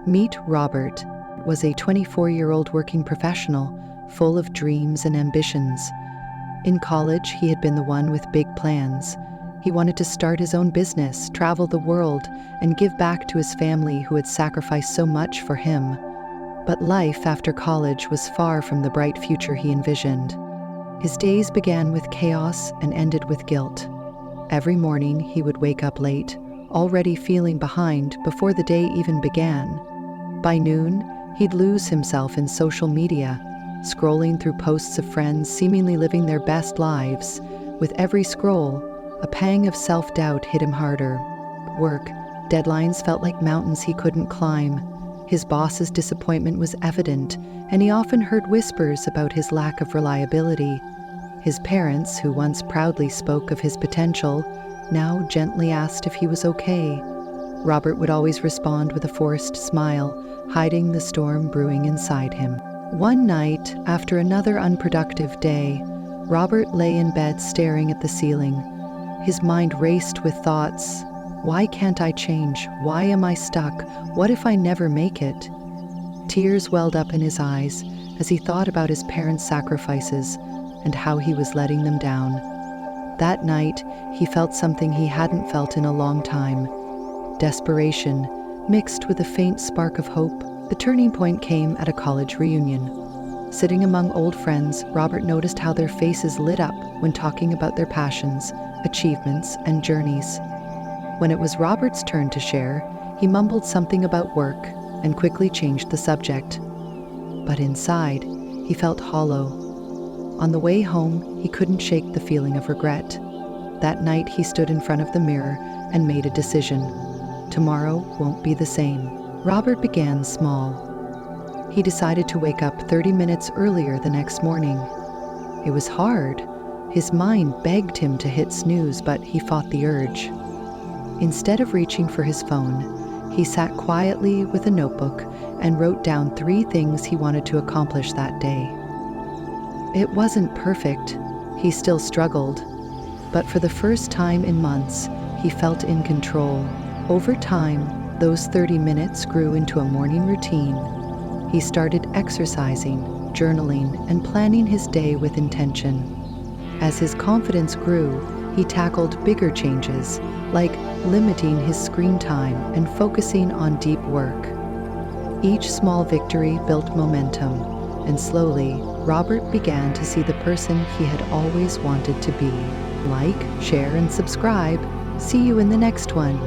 Meet Robert was a 24-year-old working professional, full of dreams and ambitions. In college, he had been the one with big plans. He wanted to start his own business, travel the world, and give back to his family who had sacrificed so much for him. But life after college was far from the bright future he envisioned. His days began with chaos and ended with guilt. Every morning, he would wake up late, already feeling behind before the day even began. By noon, he'd lose himself in social media, scrolling through posts of friends seemingly living their best lives. With every scroll, a pang of self-doubt hit him harder. Work, deadlines felt like mountains he couldn't climb. His boss's disappointment was evident, and he often heard whispers about his lack of reliability. His parents, who once proudly spoke of his potential, now gently asked if he was okay. Robert would always respond with a forced smile, hiding the storm brewing inside him. One night, after another unproductive day, Robert lay in bed staring at the ceiling. His mind raced with thoughts. Why can't I change? Why am I stuck? What if I never make it? Tears welled up in his eyes as he thought about his parents' sacrifices and how he was letting them down. That night, he felt something he hadn't felt in a long time. Desperation, mixed with a faint spark of hope. The turning point came at a college reunion. Sitting among old friends, Robert noticed how their faces lit up when talking about their passions, achievements, and journeys. When it was Robert's turn to share, he mumbled something about work and quickly changed the subject. But inside, he felt hollow. On the way home, he couldn't shake the feeling of regret. That night, he stood in front of the mirror and made a decision. Tomorrow won't be the same. Robert began small. He decided to wake up 30 minutes earlier the next morning. It was hard. His mind begged him to hit snooze, but he fought the urge. Instead of reaching for his phone, he sat quietly with a notebook and wrote down 3 things he wanted to accomplish that day. It wasn't perfect. He still struggled. But for the first time in months, he felt in control. Over time, those 30 minutes grew into a morning routine. He started exercising, journaling, and planning his day with intention. As his confidence grew, he tackled bigger changes, like limiting his screen time and focusing on deep work. Each small victory built momentum, and slowly, Robert began to see the person he had always wanted to be. Like, share, and subscribe. See you in the next one.